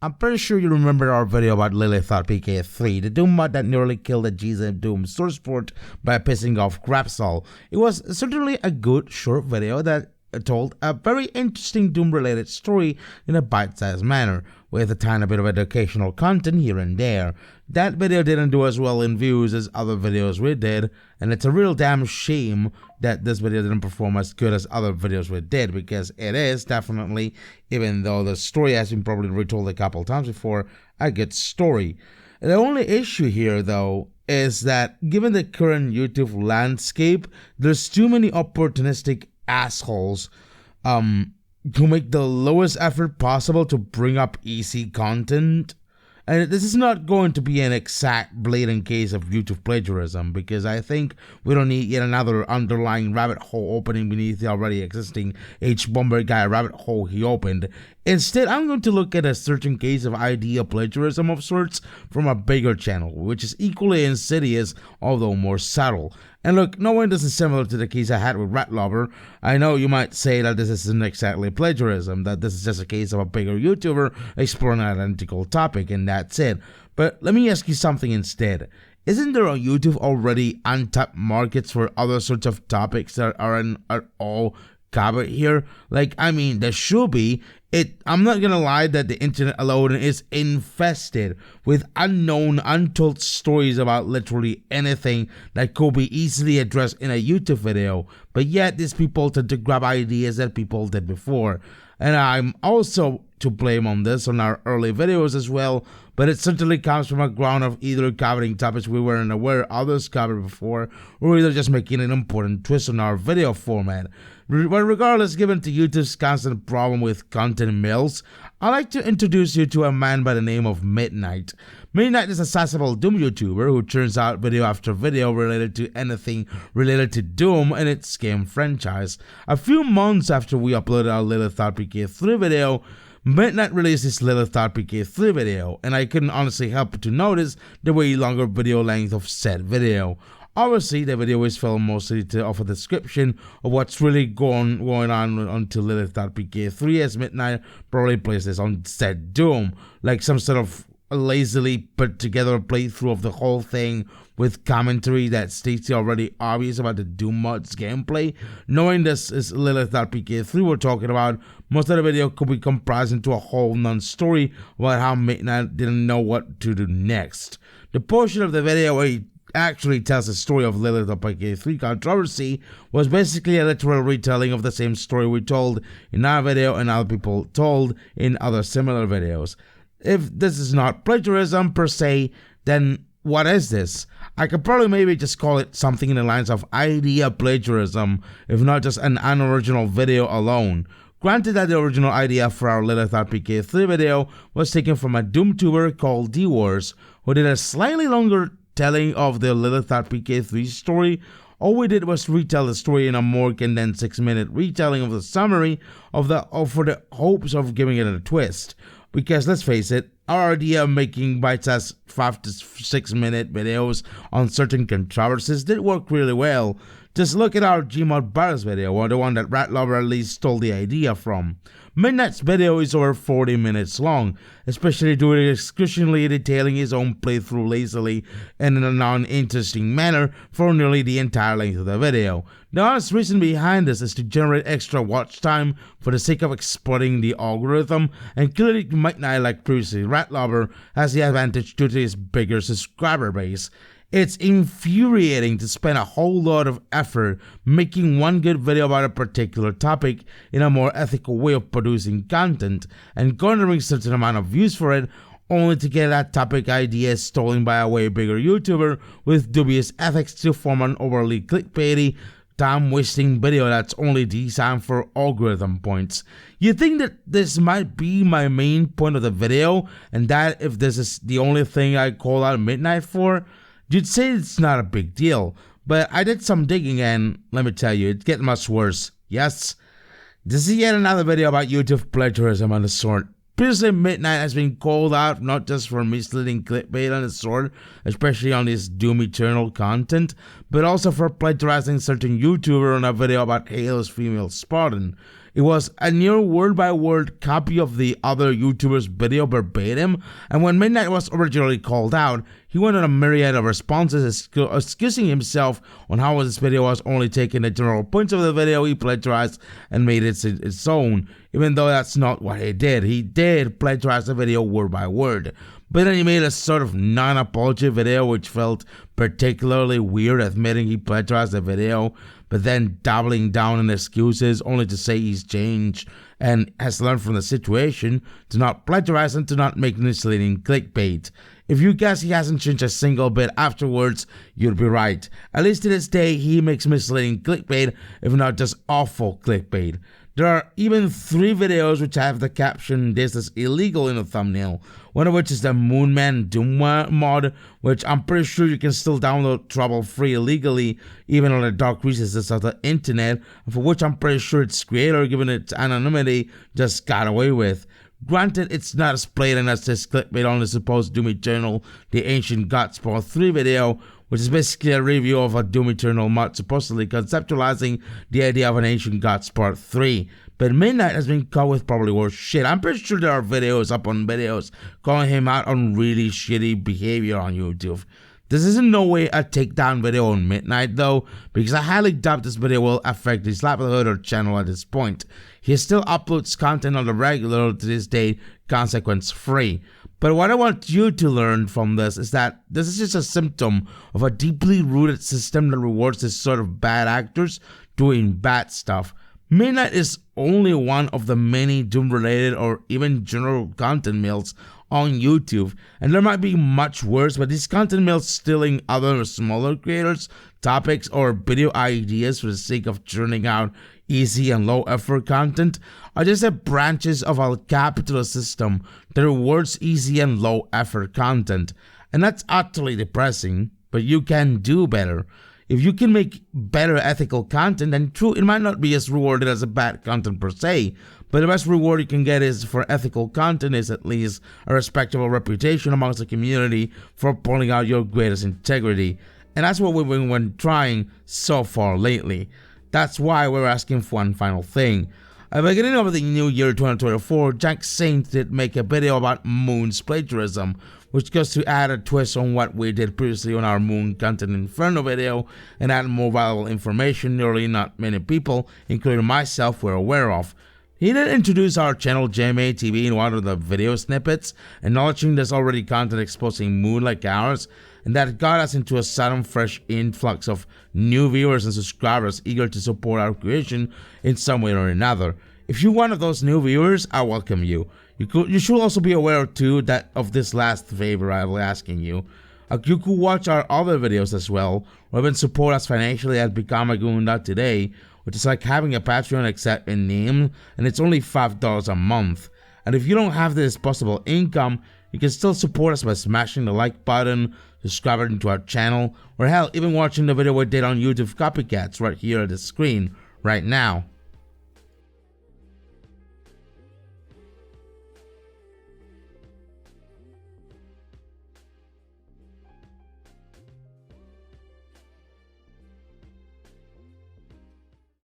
I'm pretty sure you remember our video about Lilith.pk3, the Doom mod that nearly killed the GZM Doom source port by pissing off Grabsol. It was certainly a good short video that told a very interesting Doom-related story in a bite-sized manner, with a tiny bit of educational content here and there. That video didn't do as well in views as other videos we did, and it's a real damn shame that this video didn't perform as good as other videos we did, because it is definitely, even though the story has been probably retold a couple times before, a good story. The only issue here, though, is that given the current YouTube landscape, there's too many opportunistic assholes to make the lowest effort possible to bring up easy content. And this is not going to be an exact blatant case of YouTube plagiarism, because I think we don't need yet another underlying rabbit hole opening beneath the already existing H-Bomber guy rabbit hole he opened. Instead, I'm going to look at a certain case of idea plagiarism of sorts from a bigger channel, which is equally insidious, although more subtle. And look, knowing this is similar to the case I had with Rat Lover, I know you might say that this isn't exactly plagiarism, that this is just a case of a bigger YouTuber exploring an identical topic, and that's it. But let me ask you something instead. Isn't there on YouTube already untapped markets for other sorts of topics that aren't at all covered here? Like, I mean, there should be. I'm not gonna lie that the internet alone is infested with unknown, untold stories about literally anything that could be easily addressed in a YouTube video, but yet these people tend to grab ideas that people did before. And I'm also to blame on this on our early videos as well, but it certainly comes from a ground of either covering topics we weren't aware others covered before, or either just making an important twist on our video format. But regardless, given to YouTube's constant problem with content mills, I'd like to introduce you to a man by the name of Midnight. Midnight is a sizable Doom YouTuber who churns out video after video related to anything related to Doom and its game franchise. A few months after we uploaded our Lilith.pk3 video, Midnight released his Lilith.pk3 video, and I couldn't honestly help but to notice the way longer video length of said video. Obviously, the video is filmed mostly to offer a description of what's really going on until Lilith.pk3, as Midnight probably plays this on said Doom, like some sort of lazily put together playthrough of the whole thing with commentary that states the already obvious about the Doom mod's gameplay. Knowing this is Lilith.pk3 we're talking about, most of the video could be comprised into a whole non-story about how Midnight didn't know what to do next. The portion of the video where he actually tells the story of Lilith.pk3 controversy was basically a literal retelling of the same story we told in our video and other people told in other similar videos. If this is not plagiarism per se, then what is this? I could probably maybe just call it something in the lines of idea plagiarism, if not just an unoriginal video alone. Granted that the original idea for our Lilith.pk3 video was taken from a Doomtuber called D-Wars, who did a slightly longer telling of the Lilith.pk3 story. All we did was retell the story in a more condensed 6-minute retelling of the summary for the hopes of giving it a twist. Because let's face it, our idea of making bite-sized 5 to 6 minute videos on certain controversies did work really well. Just look at our Gmod Virus video, or the one that Rat Lover at least stole the idea from. Midnight's video is over 40 minutes long, especially due to excruciatingly detailing his own playthrough lazily and in a non-interesting manner for nearly the entire length of the video. The honest reason behind this is to generate extra watch time for the sake of exploiting the algorithm, and clearly Midnight, like previously Rat Lover, has the advantage due to his bigger subscriber base. It's infuriating to spend a whole lot of effort making one good video about a particular topic in a more ethical way of producing content and garnering a certain amount of views for it, only to get that topic idea stolen by a way bigger YouTuber with dubious ethics to form an overly clickbaity, time-wasting video that's only designed for algorithm points. You think that this might be my main point of the video, and that if this is the only thing I call out Midnight for, you'd say it's not a big deal, but I did some digging and let me tell you, it gets much worse. Yes, this is yet another video about YouTube plagiarism and the sort. Previously, Midnight has been called out not just for misleading clickbait and the sort, especially on his Doom Eternal content, but also for plagiarizing certain YouTuber on a video about Halo's female Spartan. It was a near word-by-word copy of the other YouTuber's video verbatim, and when Midnight was originally called out, he went on a myriad of responses excusing himself on how this video was only taking the general points of the video he plagiarized and made it its own, even though that's not what he did. He did plagiarize the video word by word, but then he made a sort of non-apology video which felt particularly weird, admitting he plagiarized the video, but then doubling down on excuses only to say he's changed and has learned from the situation to not plagiarize and to not make misleading clickbait. If you guess he hasn't changed a single bit afterwards, you'd be right. At least to this day, he makes misleading clickbait, if not just awful clickbait. There are even 3 videos which have the caption "This is illegal" in the thumbnail, one of which is the Moonman Doom mod, which I'm pretty sure you can still download trouble-free illegally, even on the dark recesses of the internet, and for which I'm pretty sure its creator, given its anonymity, just got away with. Granted, it's not as blatant as this clickbait on the supposed Doom Eternal, the Ancient Gods Part 3 video, which is basically a review of a Doom Eternal mod supposedly conceptualizing the idea of an Ancient Gods Part 3. But Midnight has been caught with probably worse shit. I'm pretty sure there are videos up on videos calling him out on really shitty behavior on YouTube. This is in no way a takedown video on Midnight though, because I highly doubt this video will affect his livelihood or channel at this point. He still uploads content on the regular to this day, consequence free. But what I want you to learn from this is that this is just a symptom of a deeply rooted system that rewards this sort of bad actors doing bad stuff. Midnight is only one of the many Doom-related or even general content mills on YouTube, and there might be much worse, but these content mills stealing other smaller creators' topics or video ideas for the sake of churning out easy and low effort content are just the branches of a capitalist system that rewards easy and low effort content. And that's utterly depressing, but you can do better. If you can make better ethical content, then true, it might not be as rewarded as a bad content per se, but the best reward you can get is for ethical content is at least a respectable reputation amongst the community for pulling out your greatest integrity. And that's what we've been trying so far lately. That's why we're asking for one final thing. At the beginning of the new year 2024, Jack Saint did make a video about Moon's plagiarism, which goes to add a twist on what we did previously on our Moon Content Inferno video and add more valuable information nearly not many people, including myself, were aware of. He did introduce our channel JMAA TV in one of the video snippets, acknowledging there's already content exposing Moon like ours, and that got us into a sudden fresh influx of new viewers and subscribers eager to support our creation in some way or another. If you're one of those new viewers, I welcome you. You should also be aware too that of this last favor I will asking you. You could watch our other videos as well, or even support us financially at becomeagoon.today, which is like having a Patreon except in name, and it's only $5 a month. And if you don't have this disposable income, you can still support us by smashing the like button, subscribing to our channel, or hell, even watching the video we did on YouTube Copycats right here at the screen, right now.